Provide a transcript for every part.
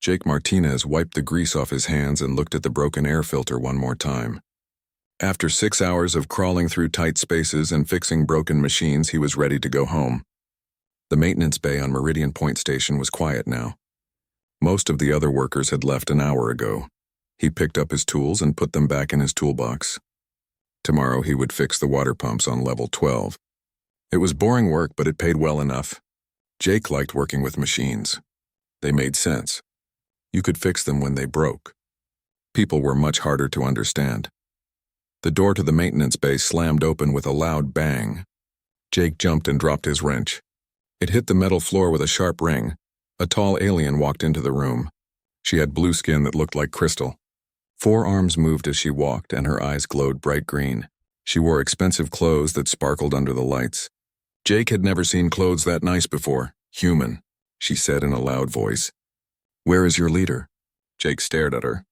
Jake Martinez wiped the grease off his hands and looked at the broken air filter one more time. After 6 hours of crawling through tight spaces and fixing broken machines, he was ready to go home. The maintenance bay on Meridian Point Station was quiet now. Most of the other workers had left an hour ago. He picked up his tools and put them back in his toolbox. Tomorrow he would fix the water pumps on level 12. It was boring work, but it paid well enough. Jake liked working with machines. They made sense. You could fix them when they broke. People were much harder to understand. The door to the maintenance bay slammed open with a loud bang. Jake jumped and dropped his wrench. It hit the metal floor with a sharp ring. A tall alien walked into the room. She had blue skin that looked like crystal. 4 arms moved as she walked, and her eyes glowed bright green. She wore expensive clothes that sparkled under the lights. Jake had never seen clothes that nice before. Human, she said in a loud voice. Where is your leader? Jake stared at her.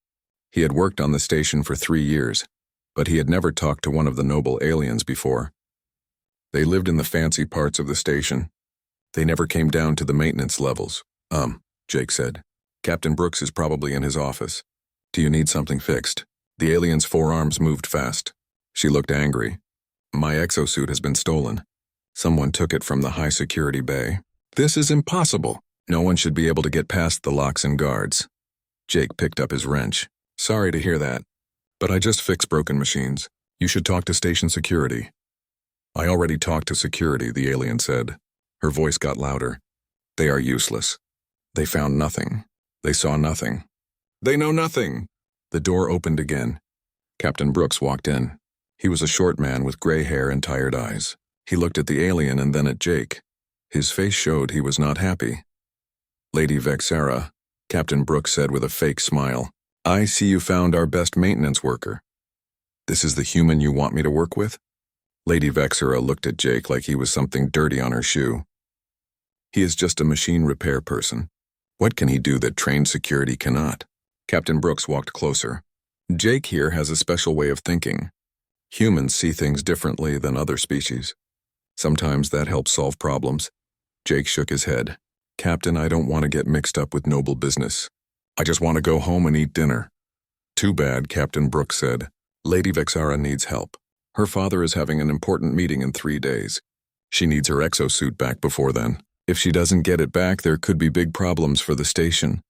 He had worked on the station for 3 years, but he had never talked to one of the noble aliens before. They lived in the fancy parts of the station. They never came down to the maintenance levels. Jake said. Captain Brooks is probably in his office. Do you need something fixed? The alien's 4 arms moved fast. She looked angry. My Exo-Suit has been stolen. Someone took it from the high-security bay. This is impossible. No one should be able to get past the locks and guards. Jake picked up his wrench. Sorry to hear that, but I just fix broken machines. You should talk to station security. I already talked to security, the alien said. Her voice got louder. They are useless. They found nothing. They saw nothing. They know nothing. The door opened again. Captain Brooks walked in. He was a short man with gray hair and tired eyes. He looked at the alien and then at Jake. His face showed he was not happy. Lady Vexera, Captain Brooks said with a fake smile. I see you found our best maintenance worker. This is the human you want me to work with? Lady Vexera looked at Jake like he was something dirty on her shoe. He is just a machine repair person. What can he do that trained security cannot? Captain Brooks walked closer. Jake here has a special way of thinking. Humans see things differently than other species. Sometimes that helps solve problems. Jake shook his head. Captain, I don't want to get mixed up with noble business. I just want to go home and eat dinner. Too bad, Captain Brooks said. Lady Vexara needs help. Her father is having an important meeting in 3 days. She needs her Exo-Suit back before then. If she doesn't get it back, there could be big problems for the station.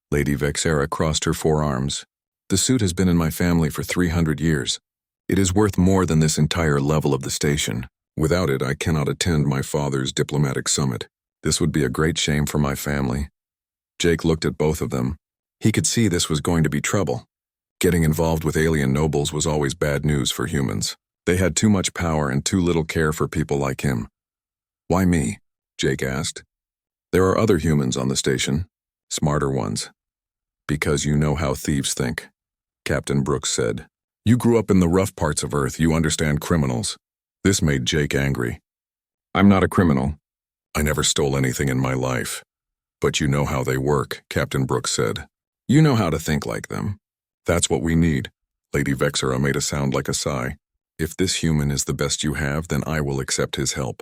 Lady Vexera crossed her 4 arms. The suit has been in my family for 300 years. It is worth more than this entire level of the station. Without it, I cannot attend my father's diplomatic summit. This would be a great shame for my family. Jake looked at both of them. He could see this was going to be trouble. Getting involved with alien nobles was always bad news for humans. They had too much power and too little care for people like him. Why me? Jake asked. There are other humans on the station, smarter ones. Because you know how thieves think, Captain Brooks said. You grew up in the rough parts of Earth, you understand criminals. This made Jake angry. I'm not a criminal. I never stole anything in my life. But you know how they work, Captain Brooks said. You know how to think like them. That's what we need. Lady Vexera made a sound like a sigh. If this human is the best you have, then I will accept his help.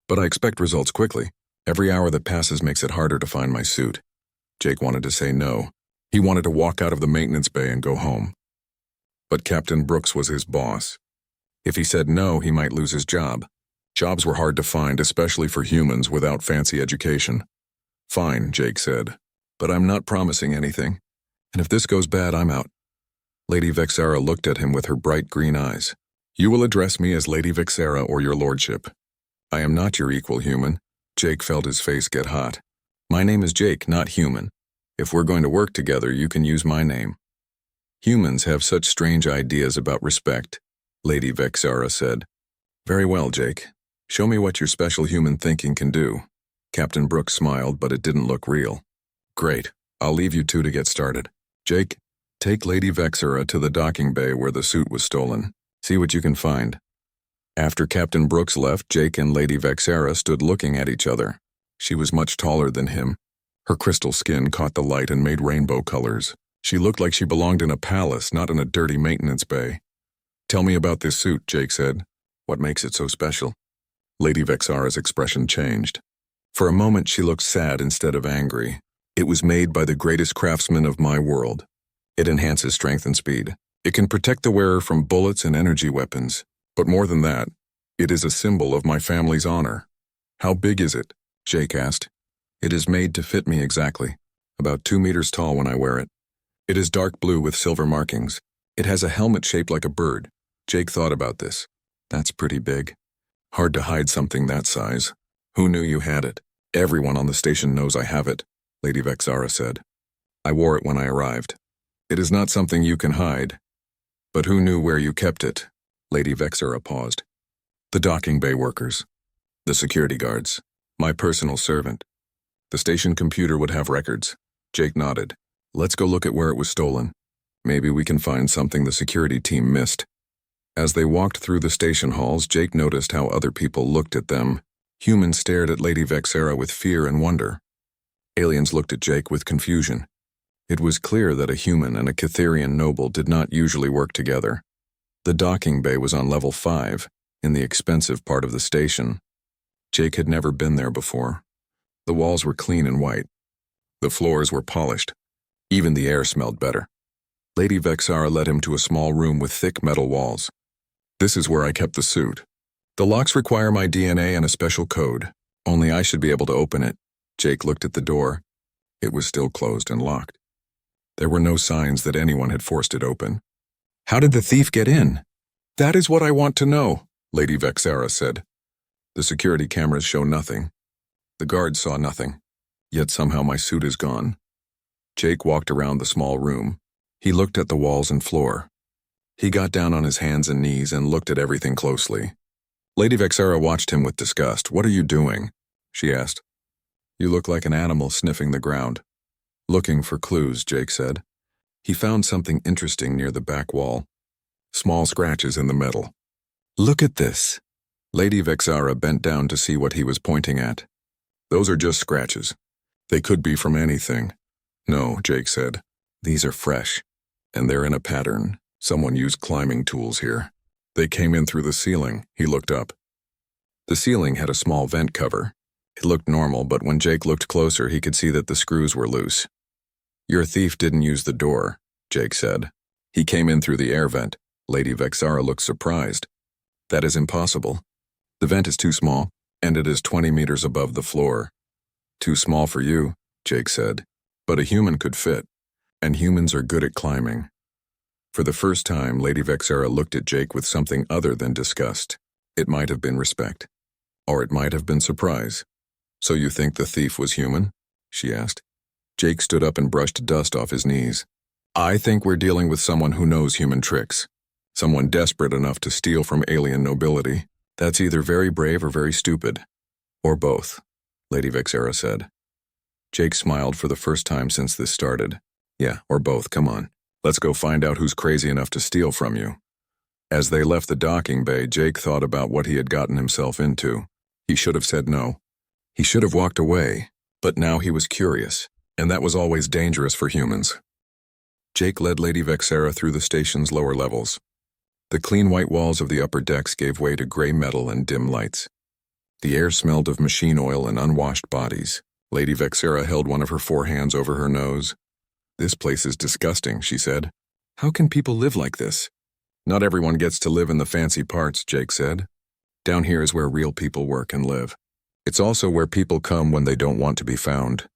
But I expect results quickly. Every hour that passes makes it harder to find my suit. Jake wanted to say no. He wanted to walk out of the maintenance bay and go home. But Captain Brooks was his boss. If he said no, he might lose his job. Jobs were hard to find, especially for humans without fancy education. Fine, Jake said. But I'm not promising anything. And if this goes bad, I'm out. Lady Vexera looked at him with her bright green eyes. You will address me as Lady Vexera or your lordship. I am not your equal human. Jake felt his face get hot. My name is Jake, not human. If we're going to work together, you can use my name. Humans have such strange ideas about respect, Lady Vexera said. Very well, Jake. Show me what your special human thinking can do. Captain Brooks smiled, but it didn't look real. Great. I'll leave you two to get started. Jake, take Lady Vexera to the docking bay where the suit was stolen. See what you can find. After Captain Brooks left, Jake and Lady Vexera stood looking at each other. She was much taller than him. Her crystal skin caught the light and made rainbow colors. She looked like she belonged in a palace, not in a dirty maintenance bay. Tell me about this suit, Jake said. What makes it so special? Lady Vexera's expression changed. For a moment, she looked sad instead of angry. It was made by the greatest craftsman of my world. It enhances strength and speed. It can protect the wearer from bullets and energy weapons. But more than that, it is a symbol of my family's honor. How big is it? Jake asked. It is made to fit me exactly. About 2 meters tall when I wear it. It is dark blue with silver markings. It has a helmet shaped like a bird. Jake thought about this. That's pretty big. Hard to hide something that size. Who knew you had it? Everyone on the station knows I have it, Lady Vexara said. I wore it when I arrived. It is not something you can hide. But who knew where you kept it? Lady Vexara paused. The docking bay workers. The security guards. My personal servant. The station computer would have records. Jake nodded. Let's go look at where it was stolen. Maybe we can find something the security team missed. As they walked through the station halls, Jake noticed how other people looked at them. Humans stared at Lady Vexara with fear and wonder. Aliens looked at Jake with confusion. It was clear that a human and a Catherian noble did not usually work together. The docking bay was on level 5, in the expensive part of the station. Jake had never been there before. The walls were clean and white. The floors were polished. Even the air smelled better. Lady Vexara led him to a small room with thick metal walls. This is where I kept the suit. The locks require my DNA and a special code. Only I should be able to open it. Jake looked at the door. It was still closed and locked. There were no signs that anyone had forced it open. How did the thief get in? That is what I want to know, Lady Vexara said. The security cameras show nothing. The guards saw nothing. Yet somehow my suit is gone. Jake walked around the small room. He looked at the walls and floor. He got down on his hands and knees and looked at everything closely. Lady Vexara watched him with disgust. What are you doing? She asked. You look like an animal sniffing the ground. Looking for clues, Jake said. He found something interesting near the back wall. Small scratches in the metal. Look at this. Lady Vexara bent down to see what he was pointing at. Those are just scratches. They could be from anything. No, Jake said. These are fresh. And they're in a pattern. Someone used climbing tools here. They came in through the ceiling. He looked up. The ceiling had a small vent cover. It looked normal, but when Jake looked closer, he could see that the screws were loose. Your thief didn't use the door, Jake said. He came in through the air vent. Lady Vexara looked surprised. That is impossible. The vent is too small, and it is 20 meters above the floor. Too small for you, Jake said. But a human could fit, and humans are good at climbing. For the first time, Lady Vexara looked at Jake with something other than disgust. It might have been respect. Or it might have been surprise. So you think the thief was human? She asked. Jake stood up and brushed dust off his knees. I think we're dealing with someone who knows human tricks. Someone desperate enough to steal from alien nobility. That's either very brave or very stupid. Or both, Lady Vexara said. Jake smiled for the first time since this started. Yeah, or both, come on. Let's go find out who's crazy enough to steal from you. As they left the docking bay, Jake thought about what he had gotten himself into. He should have said no. He should have walked away, but now he was curious, and that was always dangerous for humans. Jake led Lady Vexara through the station's lower levels. The clean white walls of the upper decks gave way to gray metal and dim lights. The air smelled of machine oil and unwashed bodies. Lady Vexara held one of her forehands over her nose. This place is disgusting, she said. How can people live like this? Not everyone gets to live in the fancy parts, Jake said. Down here is where real people work and live. It's also where people come when they don't want to be found.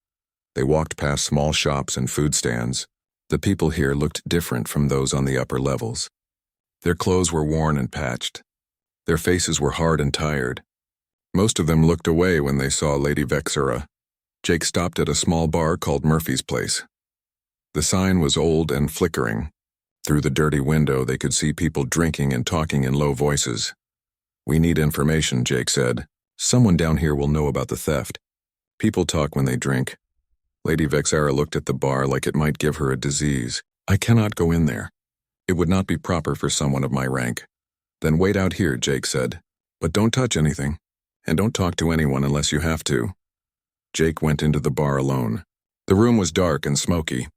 They walked past small shops and food stands. The people here looked different from those on the upper levels. Their clothes were worn and patched. Their faces were hard and tired. Most of them looked away when they saw Lady Vexara. Jake stopped at a small bar called Murphy's Place. The sign was old and flickering. Through the dirty window, they could see people drinking and talking in low voices. We need information, Jake said. Someone down here will know about the theft. People talk when they drink. Lady Vexara looked at the bar like it might give her a disease. I cannot go in there. It would not be proper for someone of my rank. Then wait out here, Jake said. But don't touch anything. And don't talk to anyone unless you have to. Jake went into the bar alone. The room was dark and smoky.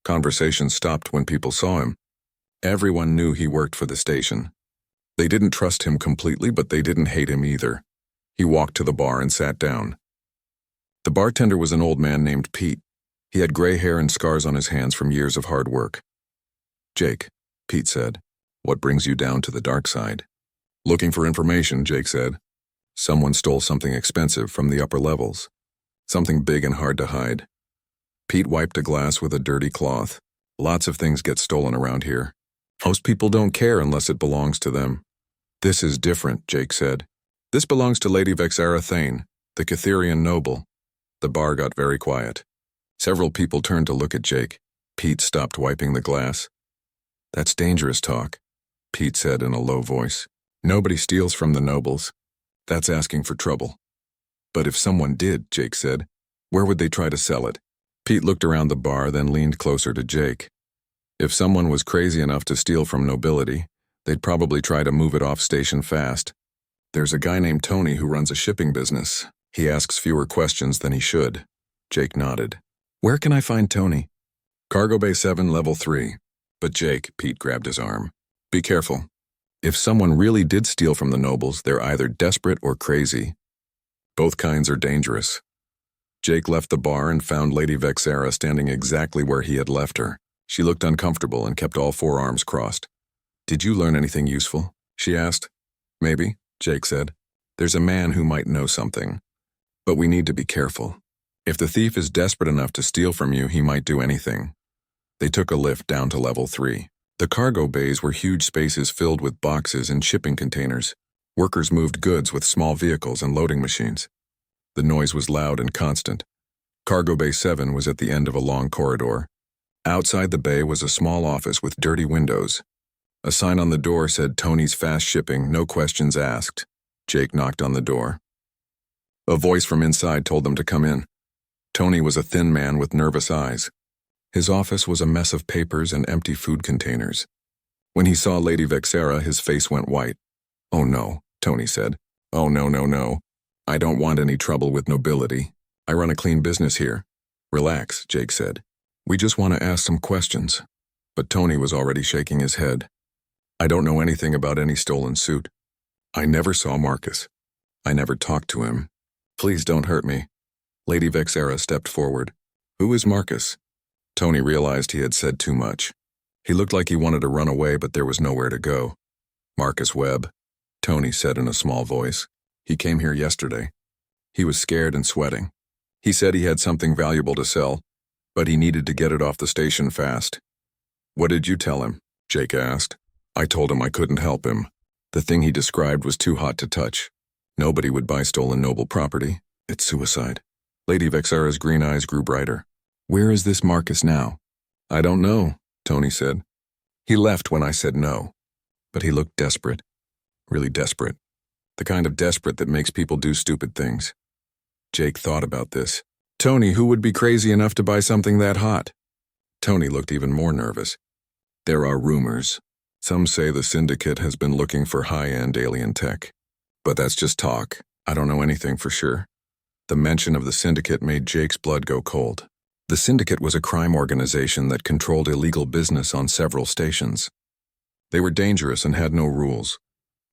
Conversation stopped when people saw him. Everyone knew he worked for the station. They didn't trust him completely, but they didn't hate him either. He walked to the bar and sat down. The bartender was an old man named Pete. He had gray hair and scars on his hands from years of hard work. "Jake," Pete said, "what brings you down to the dark side?" "Looking for information," Jake said. "Someone stole something expensive from the upper levels. Something big and hard to hide." Pete wiped a glass with a dirty cloth. "Lots of things get stolen around here. Most people don't care unless it belongs to them." "This is different," Jake said. "This belongs to Lady Vexara Thane, the Catherian noble." The bar got very quiet. Several people turned to look at Jake. Pete stopped wiping the glass. "That's dangerous talk," Pete said in a low voice. "Nobody steals from the nobles. That's asking for trouble." "But if someone did," Jake said, "where would they try to sell it?" Pete looked around the bar, then leaned closer to Jake. "If someone was crazy enough to steal from nobility, they'd probably try to move it off station fast. There's a guy named Tony who runs a shipping business. He asks fewer questions than he should." Jake nodded. "Where can I find Tony?" "Cargo Bay 7, Level 3. But Jake," Pete grabbed his arm, "be careful. If someone really did steal from the nobles, they're either desperate or crazy. Both kinds are dangerous." Jake left the bar and found Lady Vexara standing exactly where he had left her. She looked uncomfortable and kept all four arms crossed. "Did you learn anything useful?" she asked. "Maybe," Jake said. "There's a man who might know something. But we need to be careful. If the thief is desperate enough to steal from you, he might do anything." They took a lift down to Level 3. The cargo bays were huge spaces filled with boxes and shipping containers. Workers moved goods with small vehicles and loading machines. The noise was loud and constant. Cargo Bay 7 was at the end of a long corridor. Outside the bay was a small office with dirty windows. A sign on the door said Tony's Fast Shipping, no questions asked. Jake knocked on the door. A voice from inside told them to come in. Tony was a thin man with nervous eyes. His office was a mess of papers and empty food containers. When he saw Lady Vexara, his face went white. "Oh no," Tony said. "Oh no. I don't want any trouble with nobility. I run a clean business here." "Relax," Jake said. "We just want to ask some questions." But Tony was already shaking his head. "I don't know anything about any stolen suit. I never saw Marcus. I never talked to him. Please don't hurt me." Lady Vexara stepped forward. "Who is Marcus?" Tony realized he had said too much. He looked like he wanted to run away, but there was nowhere to go. "Marcus Webb," Tony said in a small voice. "He came here yesterday. He was scared and sweating. He said he had something valuable to sell, but he needed to get it off the station fast." "What did you tell him?" Jake asked. "I told him I couldn't help him. The thing he described was too hot to touch. Nobody would buy stolen noble property. It's suicide." Lady Vexara's green eyes grew brighter. "Where is this Marcus now?" "I don't know," Tony said. "He left when I said no. But he looked desperate. Really desperate. The kind of desperate that makes people do stupid things." Jake thought about this. "Tony, who would be crazy enough to buy something that hot?" Tony looked even more nervous. "There are rumors. Some say the Syndicate has been looking for high-end alien tech. But that's just talk. I don't know anything for sure." The mention of the Syndicate made Jake's blood go cold. The Syndicate was a crime organization that controlled illegal business on several stations. They were dangerous and had no rules.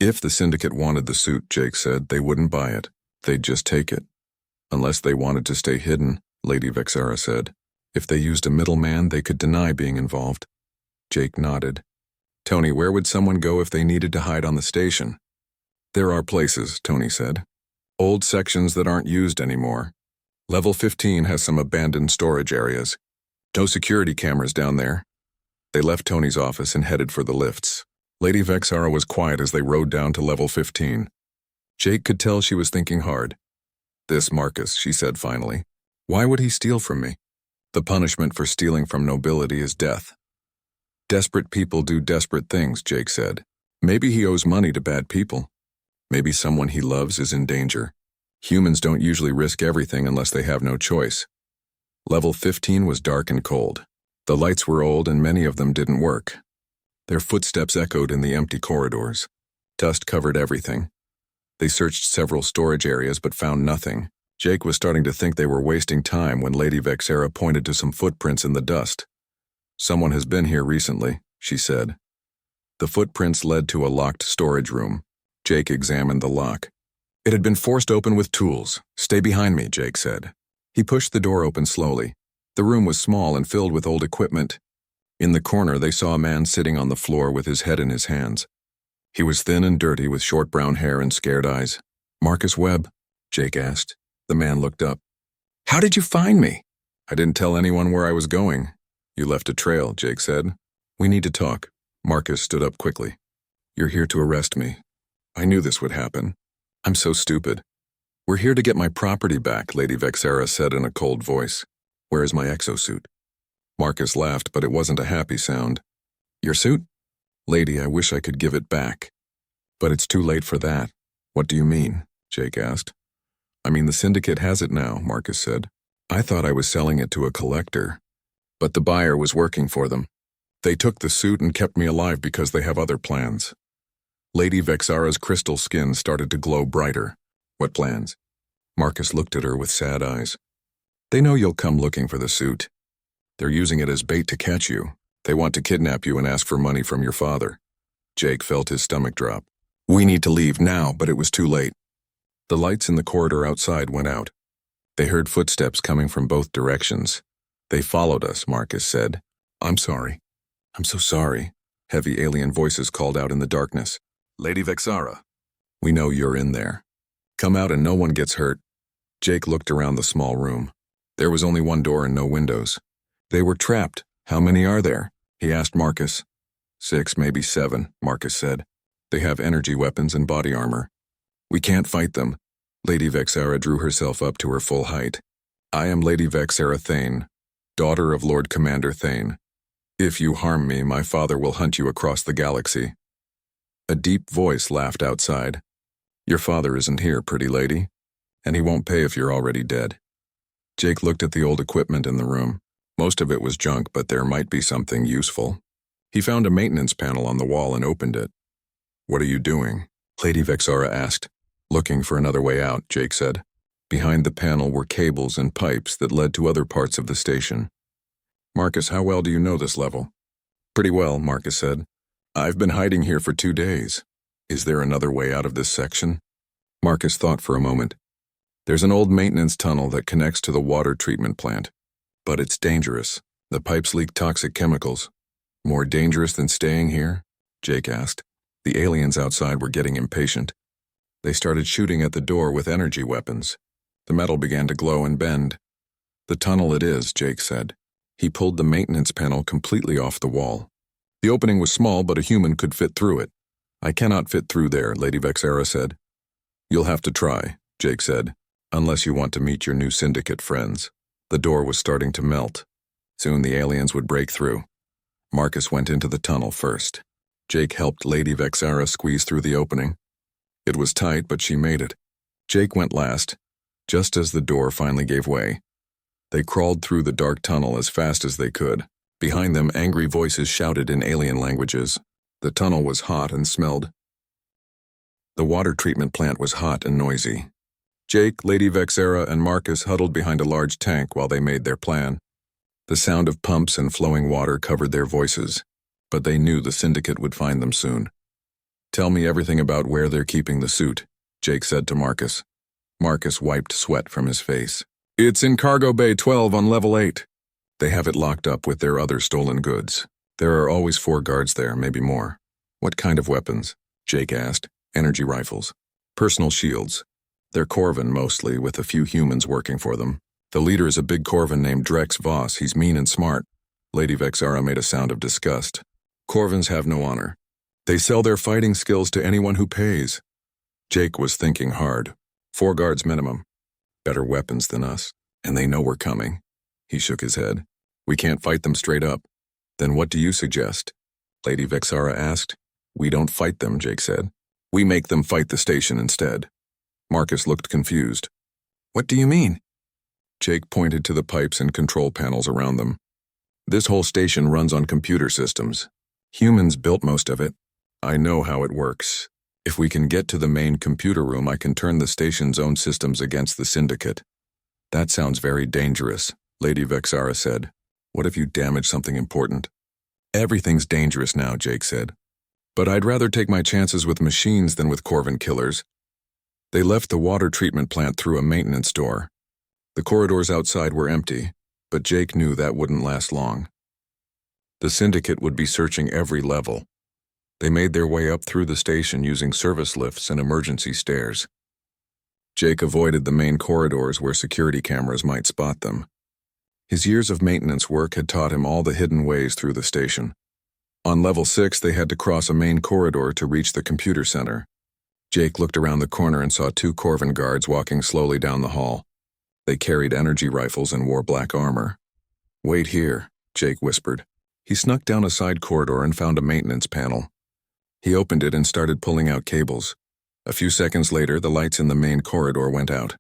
If the Syndicate wanted the suit, Jake said, they wouldn't buy it. They'd just take it. Unless they wanted to stay hidden, Lady Vexara said. If they used a middleman, they could deny being involved. Jake nodded. "Tony, where would someone go if they needed to hide on the station?" "There are places," Tony said. "Old sections that aren't used anymore. Level 15 has some abandoned storage areas. No security cameras down there." They left Tony's office and headed for the lifts. Lady Vexara was quiet as they rode down to level 15. Jake could tell she was thinking hard. "This Marcus," she said finally. "Why would he steal from me?" "The punishment for stealing from nobility is death." "Desperate people do desperate things," Jake said. "Maybe he owes money to bad people. Maybe someone he loves is in danger. Humans don't usually risk everything unless they have no choice." Level 15 was dark and cold. The lights were old and many of them didn't work. Their footsteps echoed in the empty corridors. Dust covered everything. They searched several storage areas but found nothing. Jake was starting to think they were wasting time when Lady Vexara pointed to some footprints in the dust. "Someone has been here recently," she said. The footprints led to a locked storage room. Jake examined the lock. It had been forced open with tools. "Stay behind me," Jake said. He pushed the door open slowly. The room was small and filled with old equipment. In the corner, they saw a man sitting on the floor with his head in his hands. He was thin and dirty with short brown hair and scared eyes. "Marcus Webb?" Jake asked. The man looked up. "How did you find me?" "I didn't tell anyone where I was going." "You left a trail," Jake said. "We need to talk." Marcus stood up quickly. "You're here to arrest me. I knew this would happen. I'm so stupid." "We're here to get my property back," Lady Vexera said in a cold voice. "Where is my exo-suit?" Marcus laughed, but it wasn't a happy sound. "Your suit?" "Lady, I wish I could give it back. But it's too late for that." "What do you mean?" Jake asked. "I mean, the syndicate has it now," Marcus said. "I thought I was selling it to a collector. But the buyer was working for them. They took the suit and kept me alive because they have other plans." Lady Vexara's crystal skin started to glow brighter. "What plans?" Marcus looked at her with sad eyes. "They know you'll come looking for the suit. They're using it as bait to catch you. They want to kidnap you and ask for money from your father." Jake felt his stomach drop. "We need to leave now," but it was too late. The lights in the corridor outside went out. They heard footsteps coming from both directions. "They followed us," Marcus said. "I'm sorry." "I'm so sorry," heavy alien voices called out in the darkness. "Lady Vexara, we know you're in there. Come out and no one gets hurt." Jake looked around the small room. There was only one door and no windows. They were trapped. "How many are there?" he asked Marcus. 6, maybe 7, Marcus said. "They have energy weapons and body armor. We can't fight them." Lady Vexara drew herself up to her full height. "I am Lady Vexara Thane, daughter of Lord Commander Thane. If you harm me, my father will hunt you across the galaxy." A deep voice laughed outside. "Your father isn't here, pretty lady, and he won't pay if you're already dead." Jake looked at the old equipment in the room. Most of it was junk, but there might be something useful. He found a maintenance panel on the wall and opened it. "What are you doing?" Lady Vexara asked. "Looking for another way out," Jake said. Behind the panel were cables and pipes that led to other parts of the station. "Marcus, how well do you know this level?" "Pretty well," Marcus said. "I've been hiding here for 2 days. Is there another way out of this section?" Marcus thought for a moment. "There's an old maintenance tunnel that connects to the water treatment plant. But it's dangerous. The pipes leak toxic chemicals." "More dangerous than staying here?" Jake asked. The aliens outside were getting impatient. They started shooting at the door with energy weapons. The metal began to glow and bend. "The tunnel it is," Jake said. He pulled the maintenance panel completely off the wall. The opening was small, but a human could fit through it. "I cannot fit through there," Lady Vexara said. "You'll have to try," Jake said, "unless you want to meet your new syndicate friends." The door was starting to melt. Soon the aliens would break through. Marcus went into the tunnel first. Jake helped Lady Vexara squeeze through the opening. It was tight, but she made it. Jake went last, just as the door finally gave way. They crawled through the dark tunnel as fast as they could. Behind them, angry voices shouted in alien languages. The tunnel was hot and smelled. The water treatment plant was hot and noisy. Jake, Lady Vexara, and Marcus huddled behind a large tank while they made their plan. The sound of pumps and flowing water covered their voices, but they knew the syndicate would find them soon. "Tell me everything about where they're keeping the suit," Jake said to Marcus. Marcus wiped sweat from his face. "It's in Cargo Bay 12 on level 8. They have it locked up with their other stolen goods. There are always 4 guards there, maybe more." "What kind of weapons?" Jake asked. "Energy rifles. Personal shields. They're Corvin mostly, with a few humans working for them. The leader is a big Corvin named Drex Voss. He's mean and smart." Lady Vexara made a sound of disgust. "Corvins have no honor. They sell their fighting skills to anyone who pays." Jake was thinking hard. 4 guards minimum. Better weapons than us. And they know we're coming. He shook his head. "We can't fight them straight up." "Then what do you suggest?" Lady Vexara asked. "We don't fight them," Jake said. "We make them fight the station instead." Marcus looked confused. "What do you mean?" Jake pointed to the pipes and control panels around them. "This whole station runs on computer systems. Humans built most of it. I know how it works. If we can get to the main computer room, I can turn the station's own systems against the syndicate." "That sounds very dangerous," Lady Vexara said. "What if you damage something important?" "Everything's dangerous now," Jake said. "But I'd rather take my chances with machines than with Corvin killers." They left the water treatment plant through a maintenance door. The corridors outside were empty. But Jake knew that wouldn't last long. The syndicate would be searching every level. They made their way up through the station using service lifts and emergency stairs. Jake avoided the main corridors where security cameras might spot them. His years of maintenance work had taught him all the hidden ways through the station. On level 6, they had to cross a main corridor to reach the computer center. Jake looked around the corner and saw 2 Corvin guards walking slowly down the hall. They carried energy rifles and wore black armor. "Wait here," Jake whispered. He snuck down a side corridor and found a maintenance panel. He opened it and started pulling out cables. A few seconds later, the lights in the main corridor went out.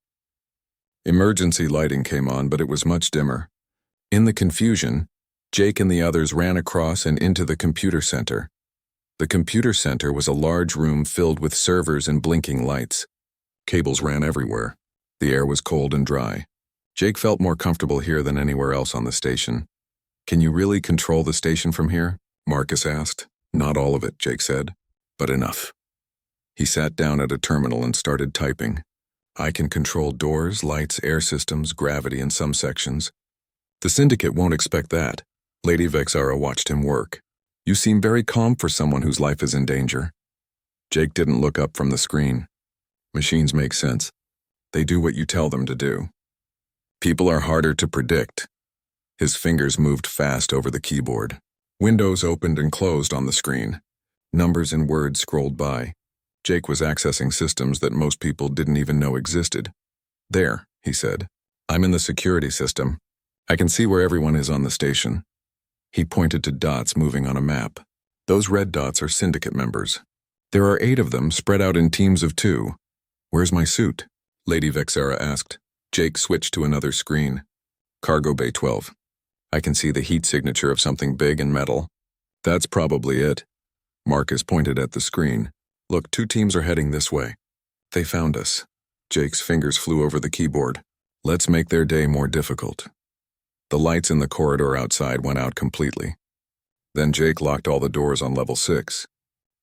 Emergency lighting came on, but it was much dimmer. In the confusion, Jake and the others ran across and into the computer center. The computer center was a large room filled with servers and blinking lights. Cables ran everywhere. The air was cold and dry. Jake felt more comfortable here than anywhere else on the station. "Can you really control the station from here?" Marcus asked. "Not all of it," Jake said, "but enough." He sat down at a terminal and started typing. "I can control doors, lights, air systems, gravity in some sections." "The syndicate won't expect that." Lady Vexara watched him work. "You seem very calm for someone whose life is in danger." Jake didn't look up from the screen. "Machines make sense. They do what you tell them to do. People are harder to predict." His fingers moved fast over the keyboard. Windows opened and closed on the screen. Numbers and words scrolled by. Jake was accessing systems that most people didn't even know existed. "There," he said. "I'm in the security system. I can see where everyone is on the station." He pointed to dots moving on a map. "Those red dots are syndicate members. There are 8 of them spread out in teams of 2. Where's my suit?" Lady Vexara asked. Jake switched to another screen. "Cargo Bay 12. I can see the heat signature of something big and metal." "That's probably it." Marcus pointed at the screen. "Look, 2 teams are heading this way." "They found us." Jake's fingers flew over the keyboard. "Let's make their day more difficult." The lights in the corridor outside went out completely. Then Jake locked all the doors on level 6.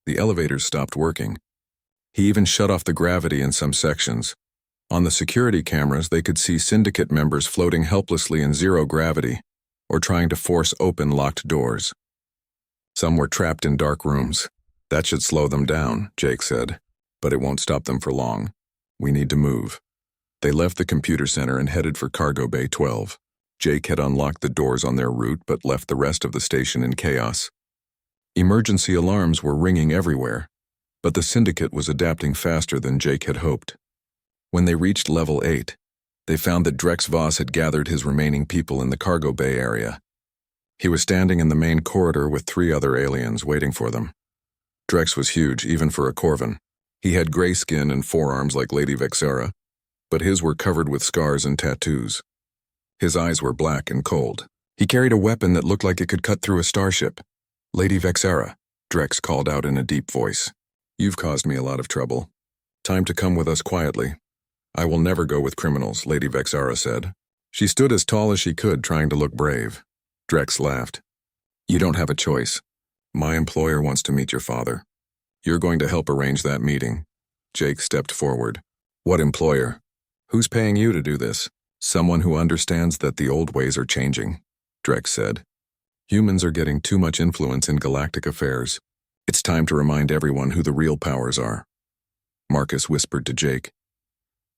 The elevators stopped working. He even shut off the gravity in some sections. On the security cameras, they could see syndicate members floating helplessly in zero gravity, or trying to force open locked doors. Some were trapped in dark rooms. "That should slow them down," Jake said, "but it won't stop them for long. We need to move." They left the computer center and headed for Cargo Bay 12. Jake had unlocked the doors on their route but left the rest of the station in chaos. Emergency alarms were ringing everywhere, but the syndicate was adapting faster than Jake had hoped. When they reached level 8, they found that Drex Voss had gathered his remaining people in the cargo bay area. He was standing in the main corridor with 3 other aliens waiting for them. Drex was huge, even for a Corvin. He had gray skin and forearms like Lady Vexara, but his were covered with scars and tattoos. His eyes were black and cold. He carried a weapon that looked like it could cut through a starship. "Lady Vexara," Drex called out in a deep voice. "You've caused me a lot of trouble. Time to come with us quietly." "I will never go with criminals," Lady Vexara said. She stood as tall as she could, trying to look brave. Drex laughed. "You don't have a choice. My employer wants to meet your father. You're going to help arrange that meeting." Jake stepped forward. "What employer? Who's paying you to do this?" "Someone who understands that the old ways are changing," Drex said. "Humans are getting too much influence in galactic affairs. It's time to remind everyone who the real powers are." Marcus whispered to Jake.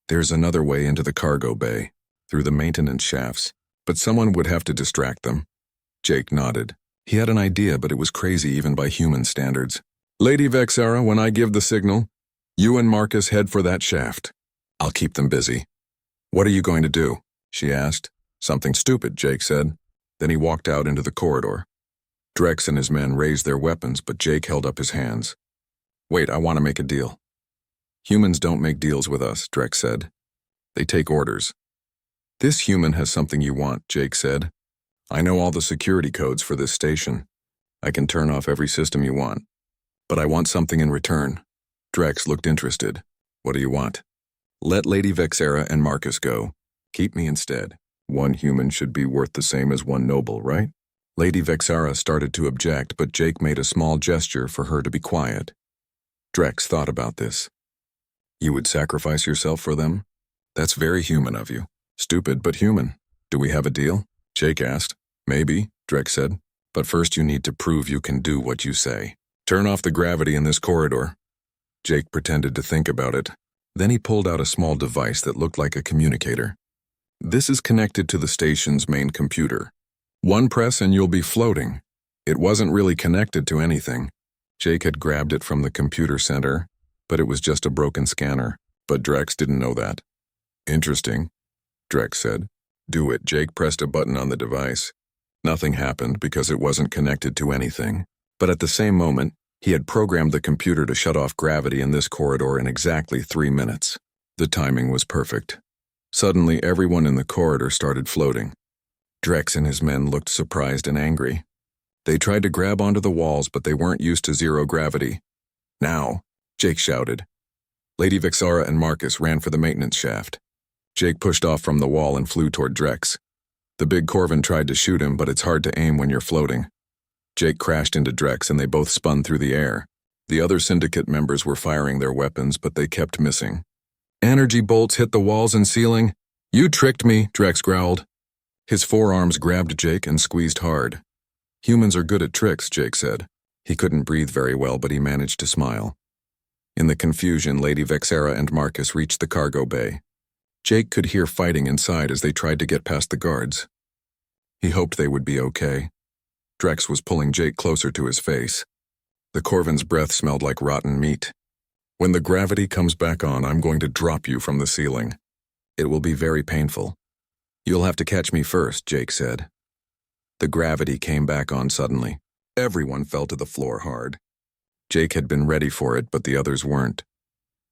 "There's another way into the cargo bay, through the maintenance shafts, but someone would have to distract them." Jake nodded. He had an idea, but it was crazy even by human standards. "Lady Vexara, when I give the signal, you and Marcus head for that shaft. I'll keep them busy." "What are you going to do?" she asked. "Something stupid," Jake said. Then he walked out into the corridor. Drex and his men raised their weapons, but Jake held up his hands. "Wait, I want to make a deal." "Humans don't make deals with us," Drex said. "They take orders." "This human has something you want," Jake said. "I know all the security codes for this station. I can turn off every system you want. But I want something in return." Drex looked interested. "What do you want?" "Let Lady Vexara and Marcus go. Keep me instead. One human should be worth the same as one noble, right?" Lady Vexara started to object, but Jake made a small gesture for her to be quiet. Drex thought about this. "You would sacrifice yourself for them? That's very human of you. Stupid, but human. Do we have a deal?" Jake asked. Maybe, Drex said. But first you need to prove you can do what you say. Turn off the gravity in this corridor. Jake pretended to think about it. Then he pulled out a small device that looked like a communicator. This is connected to the station's main computer. One press and you'll be floating. It wasn't really connected to anything. Jake had grabbed it from the computer center, but it was just a broken scanner. But Drex didn't know that. Interesting, Drex said. Do it. Jake pressed a button on the device. Nothing happened because it wasn't connected to anything. But at the same moment, he had programmed the computer to shut off gravity in this corridor in exactly 3 minutes. The timing was perfect. Suddenly, everyone in the corridor started floating. Drex and his men looked surprised and angry. They tried to grab onto the walls, but they weren't used to zero gravity. Now, Jake shouted. Lady Vexara and Marcus ran for the maintenance shaft. Jake pushed off from the wall and flew toward Drex. The big Corvin tried to shoot him, but it's hard to aim when you're floating. Jake crashed into Drex and they both spun through the air. The other syndicate members were firing their weapons, but they kept missing. Energy bolts hit the walls and ceiling. You tricked me, Drex growled. His forearms grabbed Jake and squeezed hard. Humans are good at tricks, Jake said. He couldn't breathe very well, but he managed to smile. In the confusion, Lady Vexara and Marcus reached the cargo bay. Jake could hear fighting inside as they tried to get past the guards. He hoped they would be okay. Drex was pulling Jake closer to his face. The Corvin's breath smelled like rotten meat. When the gravity comes back on, I'm going to drop you from the ceiling. It will be very painful. You'll have to catch me first, Jake said. The gravity came back on suddenly. Everyone fell to the floor hard. Jake had been ready for it, but the others weren't.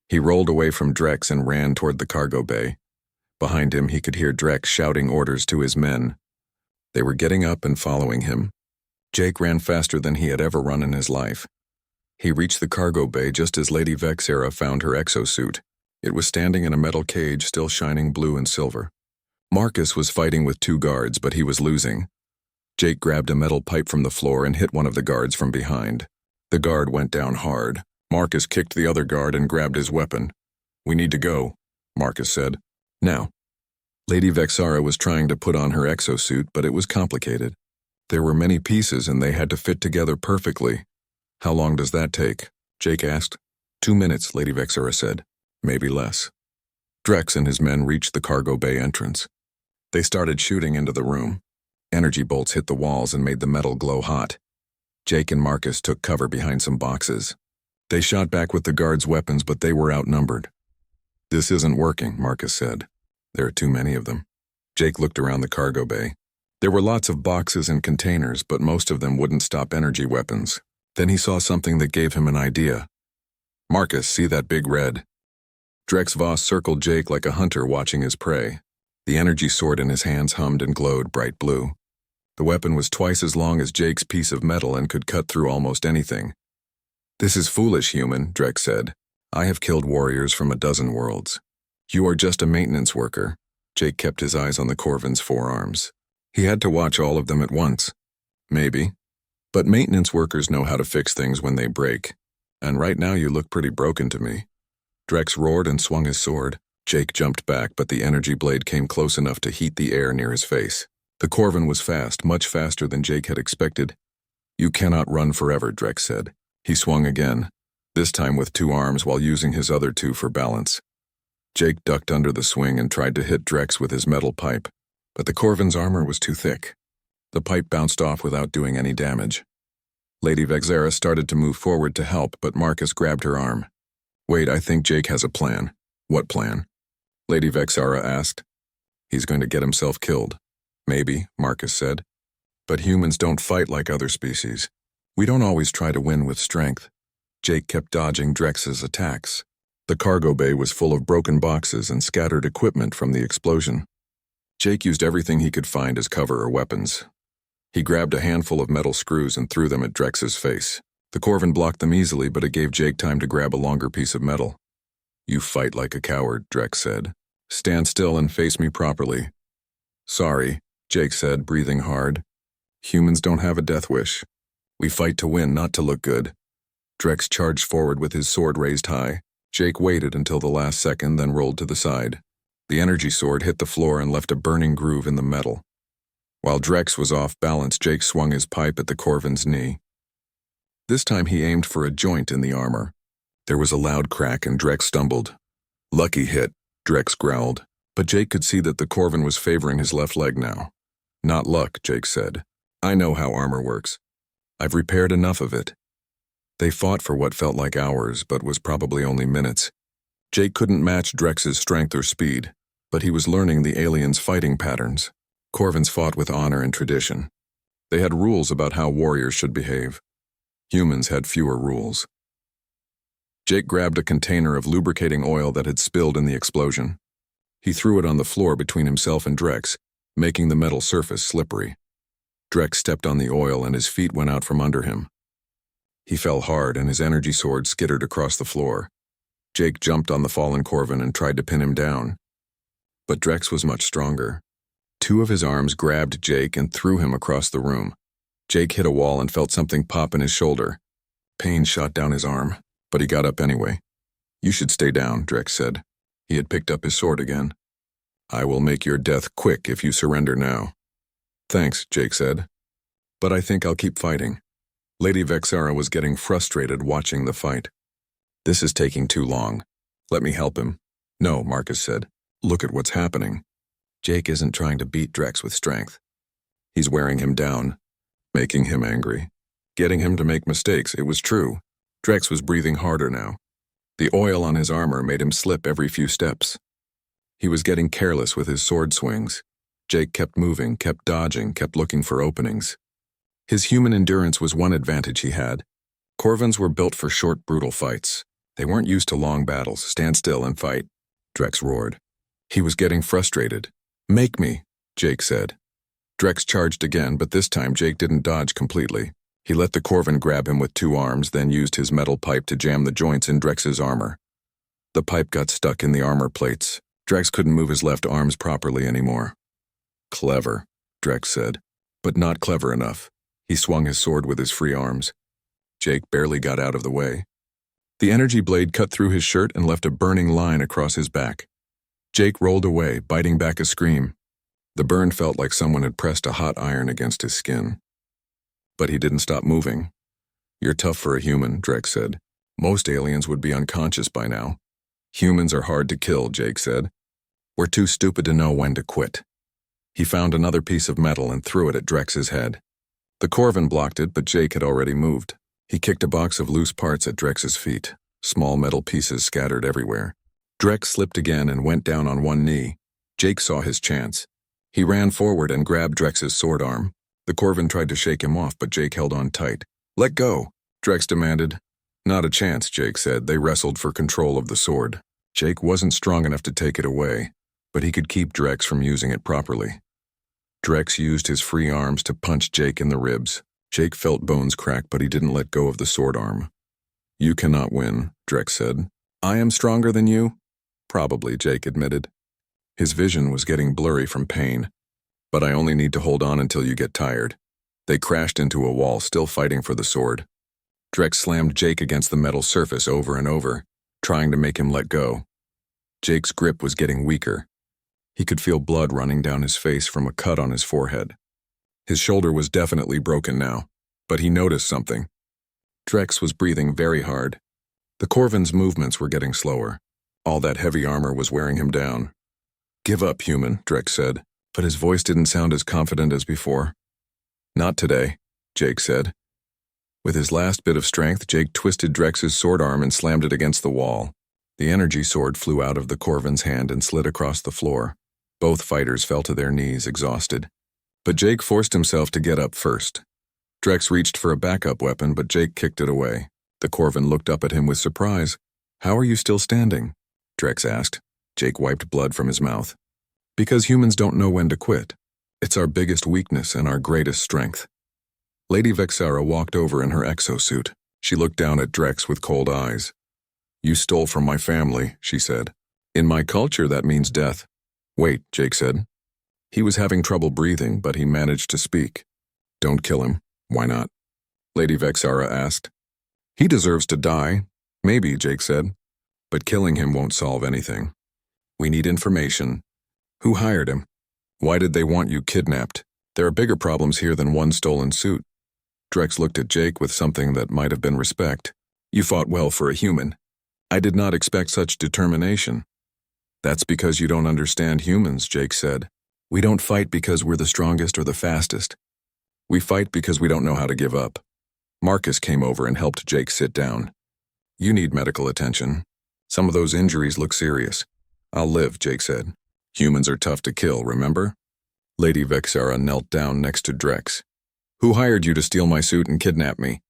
He rolled away from Drex and ran toward the cargo bay. Behind him, he could hear Drex shouting orders to his men. They were getting up and following him. Jake ran faster than he had ever run in his life. He reached the cargo bay just as Lady Vexara found her exosuit. It was standing in a metal cage, still shining blue and silver. Marcus was fighting with 2 guards, but he was losing. Jake grabbed a metal pipe from the floor and hit one of the guards from behind. The guard went down hard. Marcus kicked the other guard and grabbed his weapon. We need to go, Marcus said. Now. Lady Vexara was trying to put on her exosuit, but it was complicated. There were many pieces and they had to fit together perfectly. How long does that take? Jake asked. 2 minutes, Lady Vexara said. Maybe less. Drex and his men reached the cargo bay entrance. They started shooting into the room. Energy bolts hit the walls and made the metal glow hot. Jake and Marcus took cover behind some boxes. They shot back with the guards' weapons, but they were outnumbered. This isn't working, Marcus said. There are too many of them. Jake looked around the cargo bay. There were lots of boxes and containers, but most of them wouldn't stop energy weapons. Then he saw something that gave him an idea. Marcus, see that big red? Drex Voss circled Jake like a hunter watching his prey. The energy sword in his hands hummed and glowed bright blue. The weapon was twice as long as Jake's piece of metal and could cut through almost anything. This is foolish, human, Drex said. I have killed warriors from a dozen worlds. You are just a maintenance worker. Jake kept his eyes on the Corvin's forearms. He had to watch all of them at once. Maybe. But maintenance workers know how to fix things when they break. And right now you look pretty broken to me. Drex roared and swung his sword. Jake jumped back, but the energy blade came close enough to heat the air near his face. The Corvin was fast, much faster than Jake had expected. You cannot run forever, Drex said. He swung again, this time with 2 arms while using his other 2 for balance. Jake ducked under the swing and tried to hit Drex with his metal pipe, but the Corvin's armor was too thick. The pipe bounced off without doing any damage. Lady Vexara started to move forward to help, but Marcus grabbed her arm. Wait, I think Jake has a plan. What plan? Lady Vexara asked. He's going to get himself killed. Maybe, Marcus said. But humans don't fight like other species. We don't always try to win with strength. Jake kept dodging Drex's attacks. The cargo bay was full of broken boxes and scattered equipment from the explosion. Jake used everything he could find as cover or weapons. He grabbed a handful of metal screws and threw them at Drex's face. The Corvin blocked them easily, but it gave Jake time to grab a longer piece of metal. You fight like a coward, Drex said. Stand still and face me properly. Sorry, Jake said, breathing hard. Humans don't have a death wish. We fight to win, not to look good. Drex charged forward with his sword raised high. Jake waited until the last second, then rolled to the side. The energy sword hit the floor and left a burning groove in the metal. While Drex was off balance, Jake swung his pipe at the Corvin's knee. This time he aimed for a joint in the armor. There was a loud crack and Drex stumbled. "Lucky hit," Drex growled, but Jake could see that the Corvin was favoring his left leg now. "Not luck," Jake said. "I know how armor works. I've repaired enough of it." They fought for what felt like hours, but was probably only minutes. Jake couldn't match Drex's strength or speed, but he was learning the aliens' fighting patterns. Corvins fought with honor and tradition. They had rules about how warriors should behave. Humans had fewer rules. Jake grabbed a container of lubricating oil that had spilled in the explosion. He threw it on the floor between himself and Drex, making the metal surface slippery. Drex stepped on the oil and his feet went out from under him. He fell hard and his energy sword skittered across the floor. Jake jumped on the fallen Corvin and tried to pin him down. But Drex was much stronger. Two of his arms grabbed Jake and threw him across the room. Jake hit a wall and felt something pop in his shoulder. Pain shot down his arm, but he got up anyway. "You should stay down," Drex said. He had picked up his sword again. "I will make your death quick if you surrender now." "Thanks," Jake said. "But I think I'll keep fighting." Lady Vexara was getting frustrated watching the fight. "This is taking too long. Let me help him." "No," Marcus said. "Look at what's happening." Jake isn't trying to beat Drex with strength. He's wearing him down, making him angry, getting him to make mistakes. It was true. Drex was breathing harder now. The oil on his armor made him slip every few steps. He was getting careless with his sword swings. Jake kept moving, kept dodging, kept looking for openings. His human endurance was one advantage he had. Corvins were built for short, brutal fights. They weren't used to long battles. "Stand still and fight," Drex roared. He was getting frustrated. "Make me," Jake said. Drex charged again, but this time Jake didn't dodge completely. He let the Corvin grab him with two arms, then used his metal pipe to jam the joints in Drex's armor. The pipe got stuck in the armor plates. Drex couldn't move his left arms properly anymore. "Clever," Drex said, but not clever enough. He swung his sword with his free arms. Jake barely got out of the way. The energy blade cut through his shirt and left a burning line across his back. Jake rolled away, biting back a scream. The burn felt like someone had pressed a hot iron against his skin. But he didn't stop moving. "You're tough for a human," Drex said. "Most aliens would be unconscious by now." "Humans are hard to kill," Jake said. "We're too stupid to know when to quit." He found another piece of metal and threw it at Drex's head. The Corvin blocked it, but Jake had already moved. He kicked a box of loose parts at Drex's feet. Small metal pieces scattered everywhere. Drex slipped again and went down on one knee. Jake saw his chance. He ran forward and grabbed Drex's sword arm. The Corvin tried to shake him off, but Jake held on tight. "Let go," Drex demanded. "Not a chance," Jake said. They wrestled for control of the sword. Jake wasn't strong enough to take it away, but he could keep Drex from using it properly. Drex used his free arms to punch Jake in the ribs. Jake felt bones crack, but he didn't let go of the sword arm. "You cannot win," Drex said. "I am stronger than you?" "Probably," Jake admitted. His vision was getting blurry from pain. "But I only need to hold on until you get tired." They crashed into a wall, still fighting for the sword. Drex slammed Jake against the metal surface over and over, trying to make him let go. Jake's grip was getting weaker. He could feel blood running down his face from a cut on his forehead. His shoulder was definitely broken now, but he noticed something. Drex was breathing very hard. The Corvin's movements were getting slower. All that heavy armor was wearing him down. "Give up, human," Drex said, but his voice didn't sound as confident as before. "Not today," Jake said. With his last bit of strength, Jake twisted Drex's sword arm and slammed it against the wall. The energy sword flew out of the Corvin's hand and slid across the floor. Both fighters fell to their knees, exhausted. But Jake forced himself to get up first. Drex reached for a backup weapon, but Jake kicked it away. The Corvin looked up at him with surprise. "How are you still standing?" Drex asked. Jake wiped blood from his mouth. "Because humans don't know when to quit. It's our biggest weakness and our greatest strength." Lady Vexara walked over in her exo-suit. She looked down at Drex with cold eyes. "You stole from my family," she said. "In my culture, that means death." "Wait," Jake said. He was having trouble breathing, but he managed to speak. "Don't kill him. Why not?" Lady Vexara asked. "He deserves to die." "Maybe," Jake said. "But killing him won't solve anything. We need information. Who hired him? Why did they want you kidnapped? There are bigger problems here than one stolen suit. Drex looked at Jake with something that might have been respect. You fought well for a human. I did not expect such determination. That's because you don't understand humans, Jake said. We don't fight because we're the strongest or the fastest. We fight because we don't know how to give up. Marcus came over and helped Jake sit down. You need medical attention. Some of those injuries look serious. I'll live, Jake said. Humans are tough to kill, remember? Lady Vexara knelt down next to Drex. Who hired you to steal my suit and kidnap me?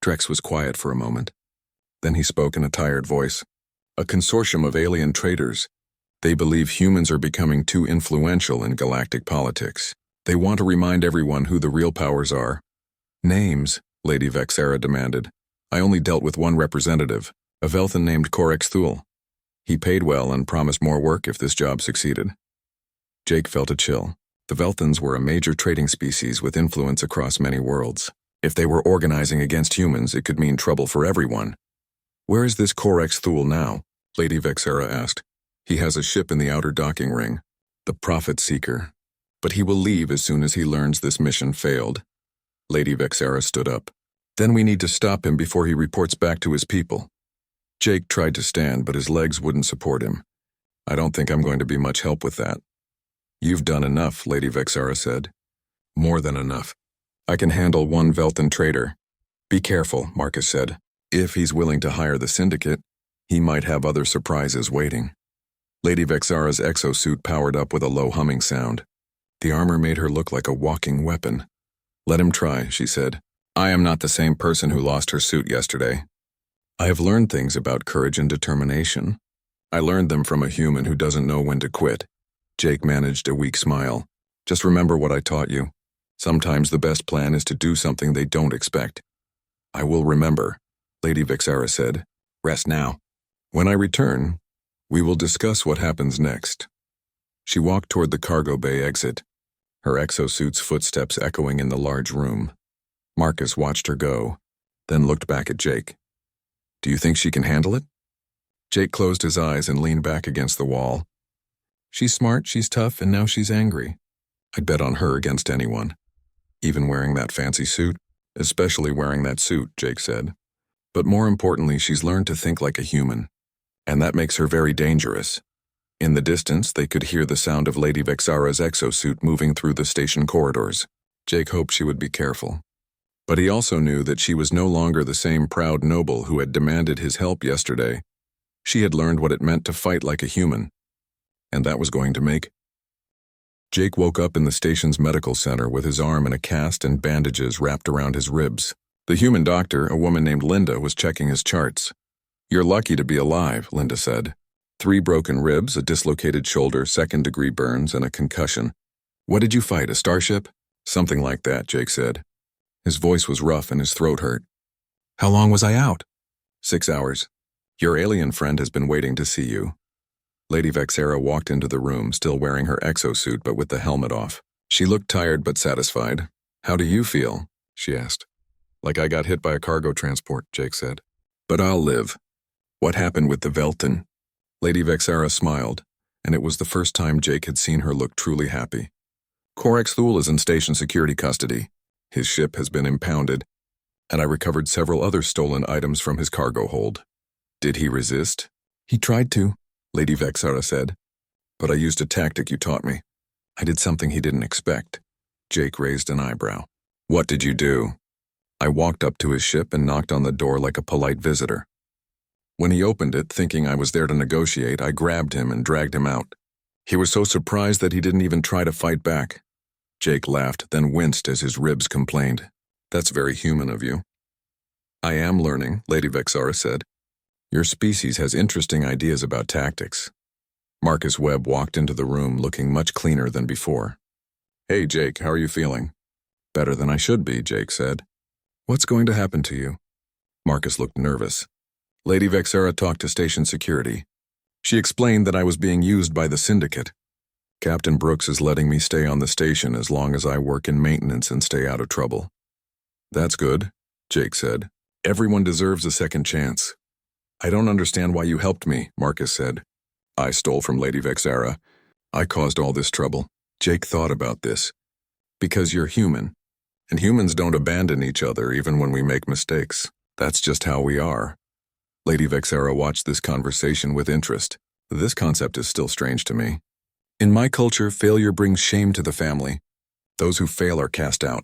Drex was quiet for a moment. Then he spoke in a tired voice. A consortium of alien traitors. They believe humans are becoming too influential in galactic politics. They want to remind everyone who the real powers are. Names, Lady Vexara demanded. I only dealt with one representative, a Velthan named Corex Thule. He paid well and promised more work if this job succeeded. Jake felt a chill. The Velthans were a major trading species with influence across many worlds. If they were organizing against humans, it could mean trouble for everyone. Where is this Corex Thule now? Lady Vexara asked. He has a ship in the outer docking ring, the Prophet Seeker. But he will leave as soon as he learns this mission failed. Lady Vexara stood up. Then we need to stop him before he reports back to his people. Jake tried to stand, but his legs wouldn't support him. I don't think I'm going to be much help with that. You've done enough, Lady Vexara said. More than enough. I can handle one Velthan traitor. Be careful, Marcus said. If he's willing to hire the syndicate, he might have other surprises waiting. Lady Vexara's exo-suit powered up with a low humming sound. The armor made her look like a walking weapon. Let him try, she said. I am not the same person who lost her suit yesterday. I have learned things about courage and determination. I learned them from a human who doesn't know when to quit. Jake managed a weak smile. Just remember what I taught you. Sometimes the best plan is to do something they don't expect. I will remember, Lady Vexara said. Rest now. When I return, we will discuss what happens next. She walked toward the cargo bay exit, her exosuit's footsteps echoing in the large room. Marcus watched her go, then looked back at Jake. Do you think she can handle it? Jake closed his eyes and leaned back against the wall. She's smart, she's tough, and now she's angry. I'd bet on her against anyone. Even wearing that fancy suit? Especially wearing that suit, Jake said. But more importantly, she's learned to think like a human. And that makes her very dangerous. In the distance, they could hear the sound of Lady Vexara's exosuit moving through the station corridors. Jake hoped she would be careful. But he also knew that she was no longer the same proud noble who had demanded his help yesterday. She had learned what it meant to fight like a human. And that was going to make. Jake woke up in the station's medical center with his arm in a cast and bandages wrapped around his ribs. The human doctor, a woman named Linda, was checking his charts. You're lucky to be alive, Linda said. 3 broken ribs, a dislocated shoulder, second-degree burns, and a concussion. What did you fight, a starship? Something like that, Jake said. His voice was rough and his throat hurt. How long was I out? 6 hours. Your alien friend has been waiting to see you. Lady Vexara walked into the room, still wearing her exosuit but with the helmet off. She looked tired but satisfied. How do you feel? She asked. Like I got hit by a cargo transport, Jake said. But I'll live. What happened with the Velthan? Lady Vexara smiled, and it was the first time Jake had seen her look truly happy. Corex Thule is in station security custody. His ship has been impounded, and I recovered several other stolen items from his cargo hold. Did he resist? He tried to, Lady Vexara said. But I used a tactic you taught me. I did something he didn't expect. Jake raised an eyebrow. What did you do? I walked up to his ship and knocked on the door like a polite visitor. When he opened it, thinking I was there to negotiate, I grabbed him and dragged him out. He was so surprised that he didn't even try to fight back. Jake laughed, then winced as his ribs complained. That's very human of you. I am learning, Lady Vexara said. Your species has interesting ideas about tactics. Marcus Webb walked into the room looking much cleaner than before. Hey, Jake, how are you feeling? Better than I should be, Jake said. What's going to happen to you? Marcus looked nervous. Lady Vexara talked to station security. She explained that I was being used by the syndicate. Captain Brooks is letting me stay on the station as long as I work in maintenance and stay out of trouble. That's good, Jake said. Everyone deserves a second chance. I don't understand why you helped me, Marcus said. I stole from Lady Vexara. I caused all this trouble. Jake thought about this. Because you're human. And humans don't abandon each other even when we make mistakes. That's just how we are. Lady Vexera watched this conversation with interest. This concept is still strange to me. In my culture, failure brings shame to the family. Those who fail are cast out.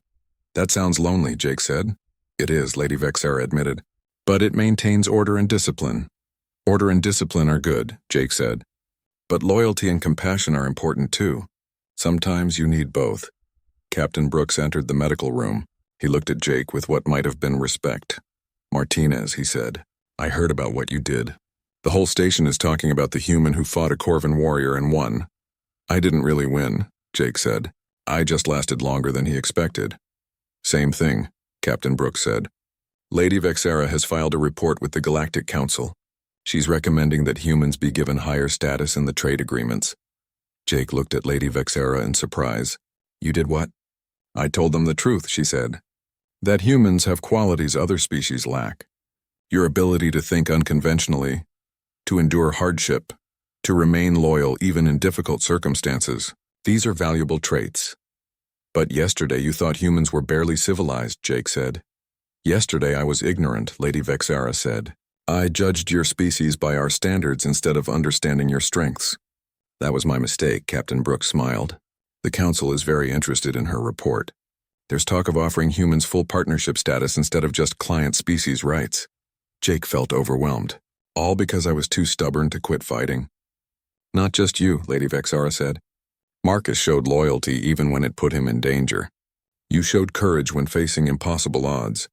That sounds lonely, Jake said. It is, Lady Vexera admitted. But it maintains order and discipline. Order and discipline are good, Jake said. But loyalty and compassion are important too. Sometimes you need both. Captain Brooks entered the medical room. He looked at Jake with what might have been respect. Martinez, he said, I heard about what you did. The whole station is talking about the human who fought a Corvan warrior and won. I didn't really win, Jake said. I just lasted longer than he expected. Same thing, Captain Brooks said. Lady Vexera has filed a report with the Galactic Council. She's recommending that humans be given higher status in the trade agreements. Jake looked at Lady Vexera in surprise. You did what? I told them the truth, she said. That humans have qualities other species lack. Your ability to think unconventionally, to endure hardship, to remain loyal even in difficult circumstances. These are valuable traits. But yesterday you thought humans were barely civilized, Jake said. Yesterday I was ignorant, Lady Vexera said. I judged your species by our standards instead of understanding your strengths. That was my mistake, Captain Brooks smiled. The Council is very interested in her report. There's talk of offering humans full partnership status instead of just client species rights. Jake felt overwhelmed. All because I was too stubborn to quit fighting. Not just you, Lady Vexera said. Marcus showed loyalty even when it put him in danger. You showed courage when facing impossible odds.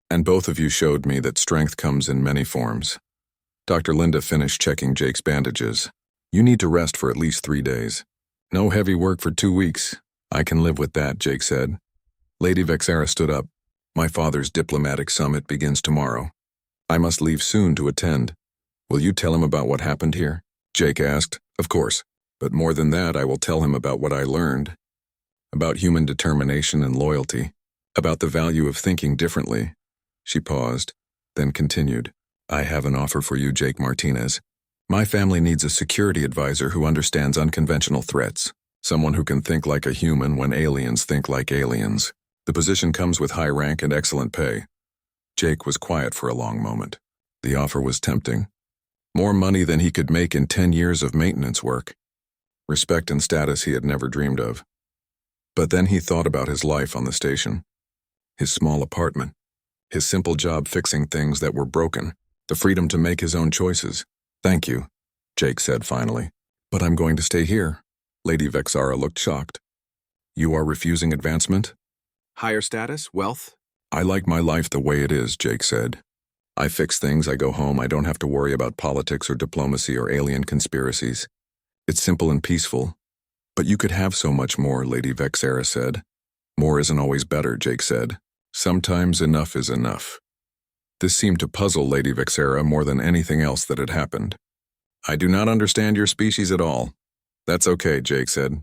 And both of you showed me that strength comes in many forms. Dr. Linda finished checking Jake's bandages. You need to rest for at least 3 days. No heavy work for 2 weeks. I can live with that, Jake said. Lady Vexera stood up. My father's diplomatic summit begins tomorrow. I must leave soon to attend. Will you tell him about what happened here? Jake asked. Of course. But more than that, I will tell him about what I learned. About human determination and loyalty. About the value of thinking differently. She paused, then continued. I have an offer for you, Jake Martinez. My family needs a security advisor who understands unconventional threats. Someone who can think like a human when aliens think like aliens. The position comes with high rank and excellent pay. Jake was quiet for a long moment. The offer was tempting. More money than he could make in 10 years of maintenance work. Respect and status he had never dreamed of. But then he thought about his life on the station. His small apartment. His simple job fixing things that were broken. The freedom to make his own choices. Thank you, Jake said finally. But I'm going to stay here. Lady Vexera looked shocked. You are refusing advancement? Higher status? Wealth? I like my life the way it is, Jake said. I fix things, I go home, I don't have to worry about politics or diplomacy or alien conspiracies. It's simple and peaceful. But you could have so much more, Lady Vexera said. More isn't always better, Jake said. Sometimes enough is enough. This seemed to puzzle Lady Vexera more than anything else that had happened. I do not understand your species at all. That's okay, Jake said.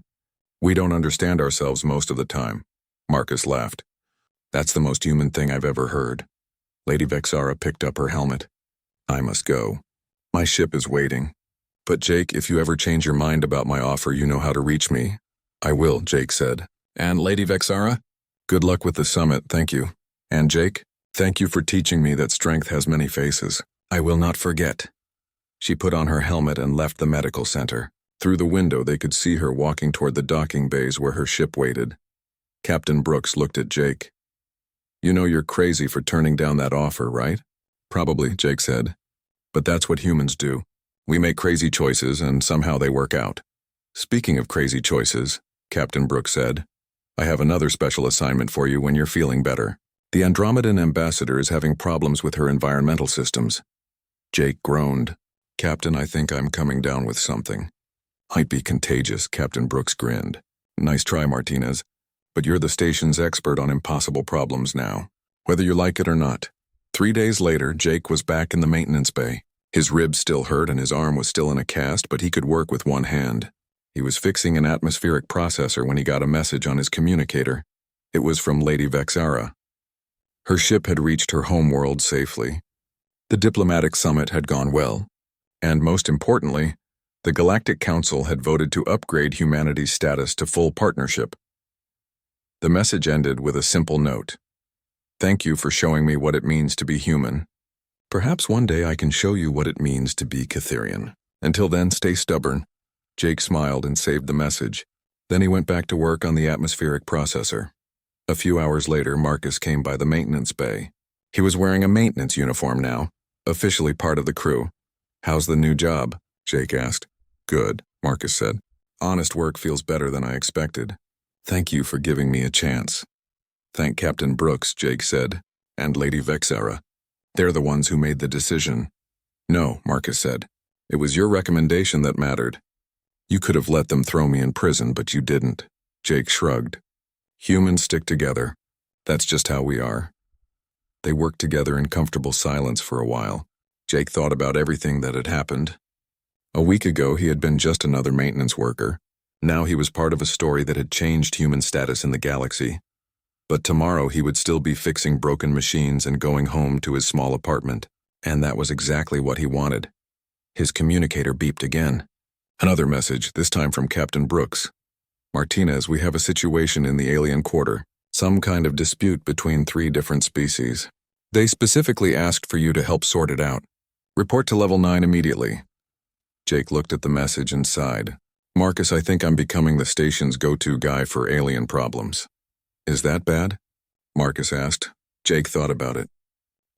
We don't understand ourselves most of the time. Marcus laughed. That's the most human thing I've ever heard. Lady Vexera picked up her helmet. I must go. My ship is waiting. But Jake, if you ever change your mind about my offer, you know how to reach me. I will, Jake said. And Lady Vexera? Good luck with the summit, thank you. And Jake, thank you for teaching me that strength has many faces. I will not forget. She put on her helmet and left the medical center. Through the window, they could see her walking toward the docking bays where her ship waited. Captain Brooks looked at Jake. You know you're crazy for turning down that offer, right? Probably, Jake said. But that's what humans do. We make crazy choices and somehow they work out. Speaking of crazy choices, Captain Brooks said, I have another special assignment for you when you're feeling better. The Andromedan ambassador is having problems with her environmental systems. Jake groaned. Captain, I think I'm coming down with something. Might be contagious, Captain Brooks grinned. Nice try, Martinez. But you're the station's expert on impossible problems now, whether you like it or not. 3 days later, Jake was back in the maintenance bay. His ribs still hurt and his arm was still in a cast, but he could work with one hand. He was fixing an atmospheric processor when he got a message on his communicator. It was from Lady Vexera. Her ship had reached her homeworld safely. The diplomatic summit had gone well. And most importantly, the Galactic Council had voted to upgrade humanity's status to full partnership. The message ended with a simple note. Thank you for showing me what it means to be human. Perhaps one day I can show you what it means to be Catherian. Until then, stay stubborn. Jake smiled and saved the message. Then he went back to work on the atmospheric processor. A few hours later, Marcus came by the maintenance bay. He was wearing a maintenance uniform now, officially part of the crew. How's the new job? Jake asked. Good, Marcus said. Honest work feels better than I expected. Thank you for giving me a chance. Thank Captain Brooks, Jake said, and Lady Vexera. They're the ones who made the decision. No, Marcus said. It was your recommendation that mattered. You could have let them throw me in prison, but you didn't. Jake shrugged. Humans stick together. That's just how we are. They worked together in comfortable silence for a while. Jake thought about everything that had happened. A week ago, he had been just another maintenance worker. Now he was part of a story that had changed human status in the galaxy. But tomorrow he would still be fixing broken machines and going home to his small apartment. And that was exactly what he wanted. His communicator beeped again. Another message, this time from Captain Brooks. Martinez, we have a situation in the alien quarter. Some kind of dispute between 3 different species. They specifically asked for you to help sort it out. Report to level 9 immediately. Jake looked at the message and sighed. Marcus, I think I'm becoming the station's go-to guy for alien problems. Is that bad? Marcus asked. Jake thought about it.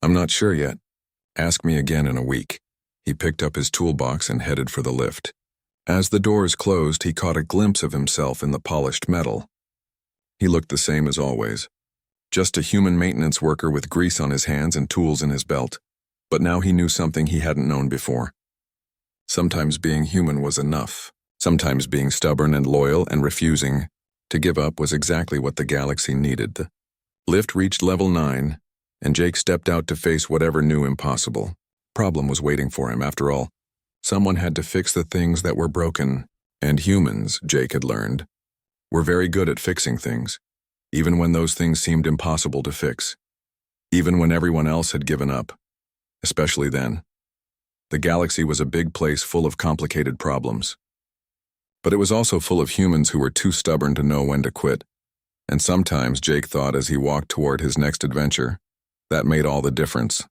I'm not sure yet. Ask me again in a week. He picked up his toolbox and headed for the lift. As the doors closed, he caught a glimpse of himself in the polished metal. He looked the same as always. Just a human maintenance worker with grease on his hands and tools in his belt. But now he knew something he hadn't known before. Sometimes being human was enough. Sometimes being stubborn and loyal and refusing to give up was exactly what the galaxy needed. The lift reached level 9, and Jake stepped out to face whatever new impossible problem was waiting for him. After all, someone had to fix the things that were broken, and humans, Jake had learned, were very good at fixing things, even when those things seemed impossible to fix, even when everyone else had given up, especially then. The galaxy was a big place full of complicated problems. But it was also full of humans who were too stubborn to know when to quit. And sometimes, Jake thought as he walked toward his next adventure, that made all the difference.